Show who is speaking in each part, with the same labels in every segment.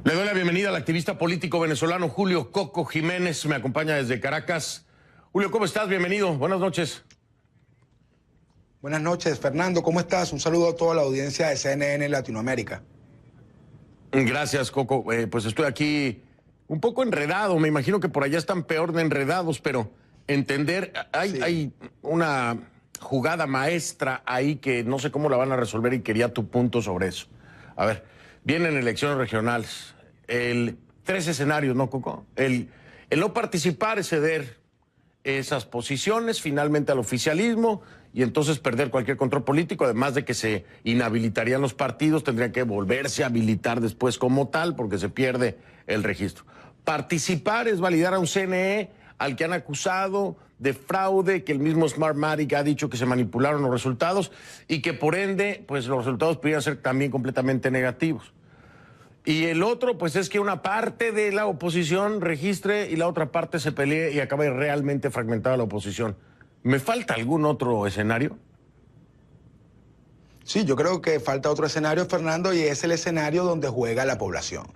Speaker 1: Le doy la bienvenida al activista político venezolano Julio Coco Jiménez. Me acompaña desde Caracas. Julio, ¿cómo estás? Bienvenido. Buenas noches.
Speaker 2: Buenas noches, Fernando. ¿Cómo estás? Un saludo a toda la audiencia de CNN Latinoamérica.
Speaker 1: Gracias, Coco. Pues estoy aquí un poco enredado. Me imagino que por allá están peor de enredados, pero entender, hay una jugada maestra ahí que no sé cómo la van a resolver y quería tu punto sobre eso. A ver, vienen elecciones regionales. Tres escenarios, ¿no, Coco? El no participar es ceder esas posiciones finalmente al oficialismo y entonces perder cualquier control político, además de que se inhabilitarían los partidos, tendrían que volverse a habilitar después como tal porque se pierde el registro. Participar es validar a un CNE al que han acusado de fraude, que el mismo Smartmatic ha dicho que se manipularon los resultados y que por ende pues los resultados podrían ser también completamente negativos. Y el otro, pues es que una parte de la oposición registre y la otra parte se pelee y acabe realmente fragmentada la oposición. ¿Me falta algún otro escenario?
Speaker 2: Sí, yo creo que falta otro escenario, Fernando, y es el escenario donde juega la población.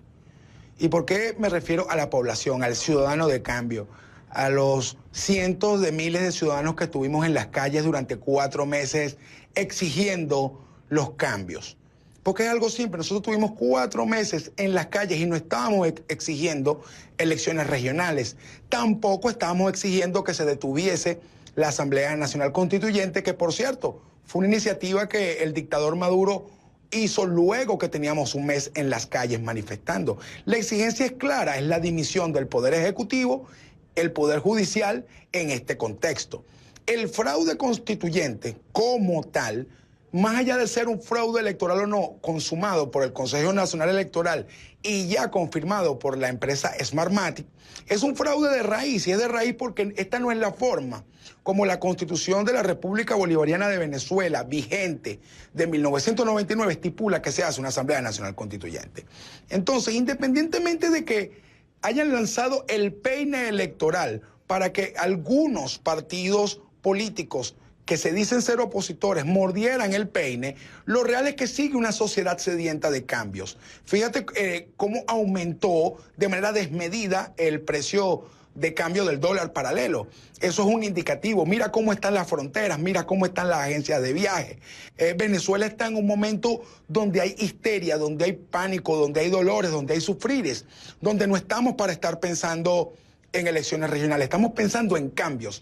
Speaker 2: ¿Y por qué me refiero a la población, al ciudadano de cambio, a los cientos de miles de ciudadanos que estuvimos en las calles durante 4 meses exigiendo los cambios? Porque es algo simple, nosotros tuvimos 4 meses en las calles y no estábamos exigiendo elecciones regionales. Tampoco estábamos exigiendo que se detuviese la Asamblea Nacional Constituyente, que por cierto, fue una iniciativa que el dictador Maduro hizo luego que teníamos un mes en las calles manifestando. La exigencia es clara, es la dimisión del Poder Ejecutivo, el Poder Judicial en este contexto. El fraude constituyente como tal, más allá de ser un fraude electoral o no consumado por el Consejo Nacional Electoral y ya confirmado por la empresa Smartmatic, es un fraude de raíz, y es de raíz porque esta no es la forma como la Constitución de la República Bolivariana de Venezuela, vigente de 1999, estipula que se hace una Asamblea Nacional Constituyente. Entonces, independientemente de que hayan lanzado el peine electoral para que algunos partidos políticos que se dicen ser opositores mordieran el peine, lo real es que sigue una sociedad sedienta de cambios. Fíjate cómo aumentó de manera desmedida el precio de cambio del dólar paralelo. Eso es un indicativo. Mira cómo están las fronteras, mira cómo están las agencias de viaje. Venezuela está en un momento donde hay histeria, donde hay pánico, donde hay dolores, donde hay sufrires, donde no estamos para estar pensando en elecciones regionales, estamos pensando en cambios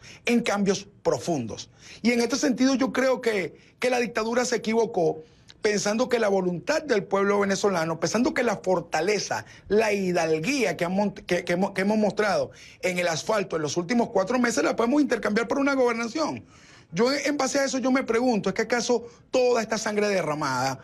Speaker 2: profundos. Y en este sentido yo creo que la dictadura se equivocó pensando que la voluntad del pueblo venezolano, pensando que la fortaleza, la hidalguía que hemos mostrado en el asfalto en los últimos 4 meses la podemos intercambiar por una gobernación. Yo en base a eso yo me pregunto, ¿es que acaso toda esta sangre derramada,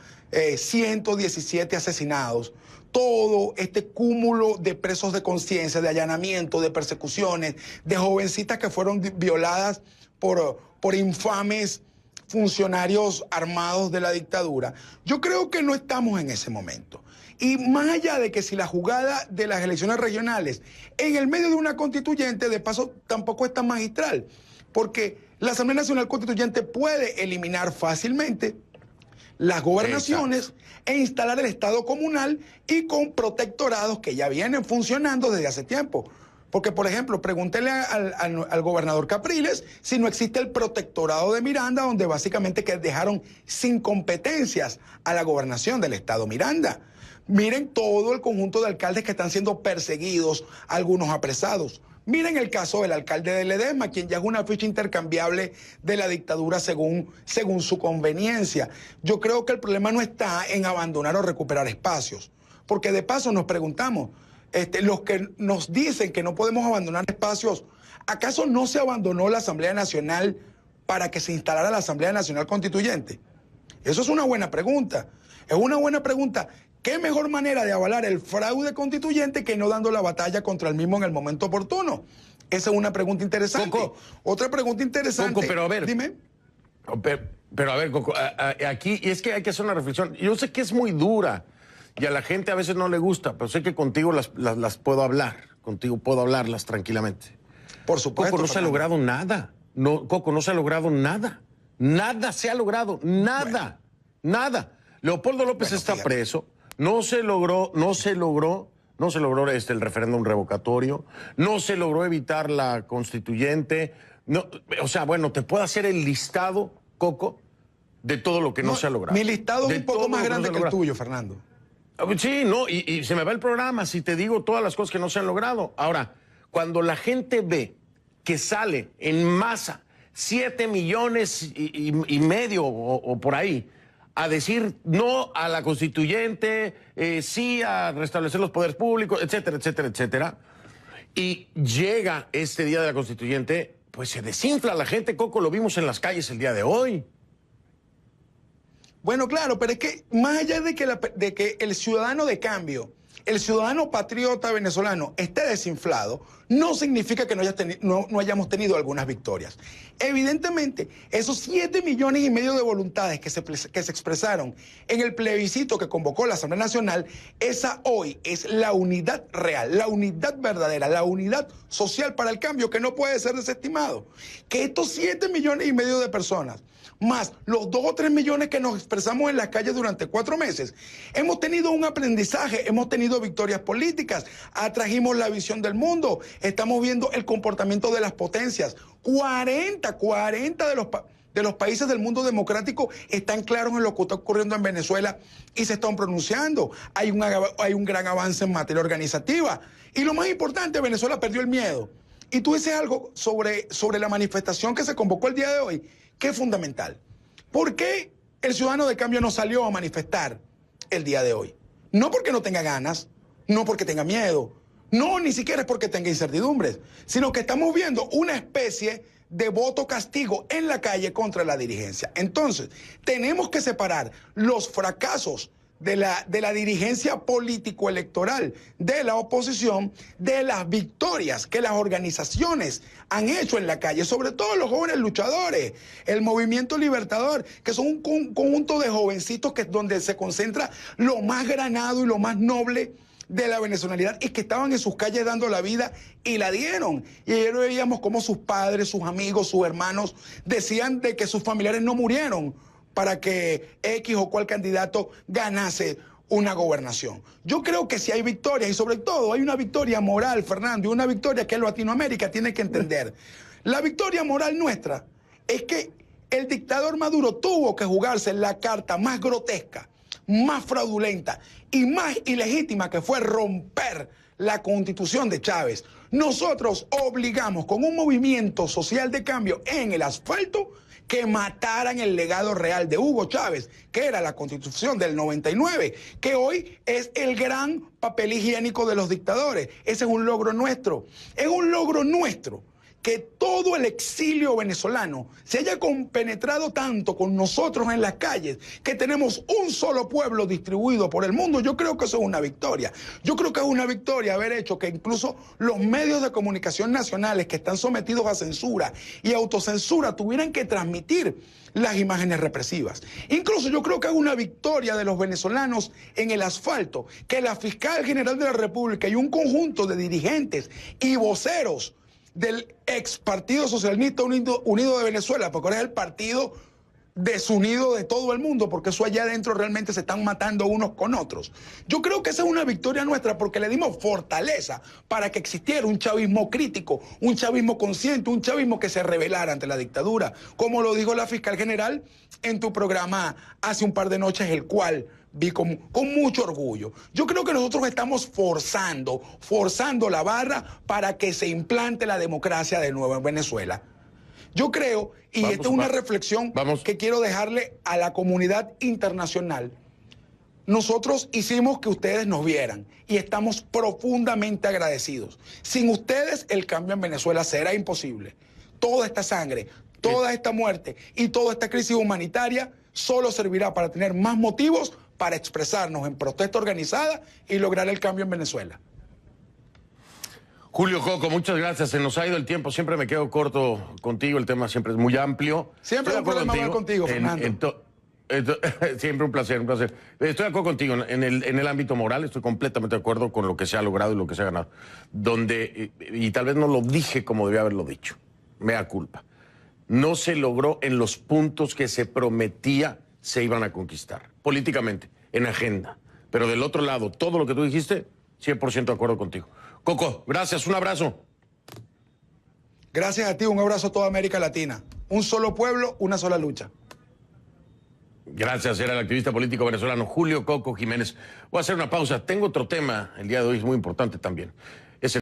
Speaker 2: 117 asesinados, todo este cúmulo de presos de conciencia, de allanamiento, de persecuciones, de jovencitas que fueron violadas por infames funcionarios armados de la dictadura? Yo creo que no estamos en ese momento. Y más allá de que si la jugada de las elecciones regionales en el medio de una constituyente, de paso, tampoco es tan magistral, porque la Asamblea Nacional Constituyente puede eliminar fácilmente las gobernaciones e instalar el Estado comunal y con protectorados que ya vienen funcionando desde hace tiempo. Porque, por ejemplo, pregúntele al gobernador Capriles si no existe el protectorado de Miranda, donde básicamente que dejaron sin competencias a la gobernación del Estado Miranda. Miren todo el conjunto de alcaldes que están siendo perseguidos, algunos apresados. Miren el caso del alcalde de Ledesma, quien ya es una ficha intercambiable de la dictadura según su conveniencia. Yo creo que el problema no está en abandonar o recuperar espacios, porque de paso nos preguntamos, los que nos dicen que no podemos abandonar espacios, ¿acaso no se abandonó la Asamblea Nacional para que se instalara la Asamblea Nacional Constituyente? Eso es una buena pregunta. Es una buena pregunta. ¿Qué mejor manera de avalar el fraude constituyente que no dando la batalla contra el mismo en el momento oportuno? Esa es una pregunta interesante.
Speaker 1: Coco,
Speaker 2: otra pregunta interesante.
Speaker 1: Coco, pero a ver.
Speaker 2: Dime.
Speaker 1: Pero a ver, Coco, aquí y es que hay que hacer una reflexión. Yo sé que es muy dura y a la gente a veces no le gusta, pero sé que contigo las puedo hablar. Contigo puedo hablarlas tranquilamente.
Speaker 2: Por supuesto.
Speaker 1: Coco, no se ha logrado nada. No, Coco, no se ha logrado nada. Nada se ha logrado. Nada. Nada. Leopoldo López está preso. No se logró no se logró el referéndum revocatorio, no se logró evitar la constituyente. No, o sea, bueno, te puedo hacer el listado, Coco, de todo lo que no se ha logrado.
Speaker 2: Mi listado es un poco más grande que el tuyo, Fernando.
Speaker 1: Sí, no, y se me va el programa si te digo todas las cosas que no se han logrado. Ahora, cuando la gente ve que sale en masa 7 millones y medio o por ahí a decir no a la constituyente, sí a restablecer los poderes públicos, etcétera, etcétera, etcétera, y llega este día de la constituyente, pues se desinfla la gente, Coco, lo vimos en las calles el día de hoy.
Speaker 2: Bueno, claro, pero es que más allá de que el ciudadano de cambio, el ciudadano patriota venezolano esté desinflado, no significa que no hayamos tenido algunas victorias. Evidentemente, esos 7 millones y medio de voluntades que se expresaron en el plebiscito que convocó la Asamblea Nacional, esa hoy es la unidad real, la unidad verdadera, la unidad social para el cambio que no puede ser desestimado. Que estos 7 millones y medio de personas, más los 2 o 3 millones que nos expresamos en las calles durante 4 meses, hemos tenido un aprendizaje, hemos tenido victorias políticas, atrajimos la visión del mundo, estamos viendo el comportamiento de las potencias. 40 de los países del mundo democrático están claros en lo que está ocurriendo en Venezuela y se están pronunciando. Hay un gran avance en materia organizativa. Y lo más importante, Venezuela perdió el miedo. Y tú dices algo sobre la manifestación que se convocó el día de hoy, que es fundamental. ¿Por qué el ciudadano de cambio no salió a manifestar el día de hoy? No porque no tenga ganas, no porque tenga miedo, no, ni siquiera es porque tenga incertidumbres, sino que estamos viendo una especie de voto castigo en la calle contra la dirigencia. Entonces, tenemos que separar los fracasos de la dirigencia político-electoral de la oposición de las victorias que las organizaciones han hecho en la calle, sobre todo los jóvenes luchadores, el movimiento libertador, que son un conjunto de jovencitos donde se concentra lo más granado y lo más noble de la venezolanidad y que estaban en sus calles dando la vida y la dieron. Y ayer veíamos cómo sus padres, sus amigos, sus hermanos decían de que sus familiares no murieron para que X o cual candidato ganase una gobernación. Yo creo que si hay victorias, y sobre todo hay una victoria moral, Fernando, y una victoria que Latinoamérica tiene que entender. La victoria moral nuestra es que el dictador Maduro tuvo que jugarse la carta más grotesca, más fraudulenta y más ilegítima, que fue romper la Constitución de Chávez. Nosotros obligamos con un movimiento social de cambio en el asfalto que mataran el legado real de Hugo Chávez, que era la Constitución del 99, que hoy es el gran papel higiénico de los dictadores. Ese es un logro nuestro. Es un logro nuestro que todo el exilio venezolano se haya compenetrado tanto con nosotros en las calles, que tenemos un solo pueblo distribuido por el mundo. Yo creo que eso es una victoria. Yo creo que es una victoria haber hecho que incluso los medios de comunicación nacionales que están sometidos a censura y autocensura tuvieran que transmitir las imágenes represivas. Incluso yo creo que es una victoria de los venezolanos en el asfalto, que la fiscal general de la República y un conjunto de dirigentes y voceros del ex Partido Socialista Unido de Venezuela, porque ahora es el partido desunido de todo el mundo, porque eso allá adentro realmente se están matando unos con otros. Yo creo que esa es una victoria nuestra, porque le dimos fortaleza para que existiera un chavismo crítico, un chavismo consciente, un chavismo que se rebelara ante la dictadura, como lo dijo la fiscal general en tu programa hace un par de noches, el cual vi con mucho orgullo. Yo creo que nosotros estamos forzando la barra para que se implante la democracia de nuevo en Venezuela. Yo creo, y esta es una reflexión que quiero dejarle a la comunidad internacional. Nosotros hicimos que ustedes nos vieran y estamos profundamente agradecidos. Sin ustedes, el cambio en Venezuela será imposible. Toda esta sangre, toda esta muerte y toda esta crisis humanitaria solo servirá para tener más motivos para expresarnos en protesta organizada y lograr el cambio en Venezuela.
Speaker 1: Julio Coco, muchas gracias. Se nos ha ido el tiempo. Siempre me quedo corto contigo. El tema siempre es muy amplio.
Speaker 2: Siempre es un problema hablar contigo, Fernando.
Speaker 1: Siempre un placer, un placer. Estoy de acuerdo contigo en el ámbito moral. Estoy completamente de acuerdo con lo que se ha logrado y lo que se ha ganado. Y tal vez no lo dije como debía haberlo dicho. Mea culpa. No se logró en los puntos que se prometía se iban a conquistar. Políticamente, en agenda. Pero del otro lado, todo lo que tú dijiste 100% de acuerdo contigo. Coco, gracias, un abrazo.
Speaker 2: Gracias a ti, un abrazo a toda América Latina. Un solo pueblo, una sola lucha.
Speaker 1: Gracias, era el activista político venezolano Julio Coco Jiménez. Voy a hacer una pausa. Tengo otro tema el día de hoy, es muy importante también.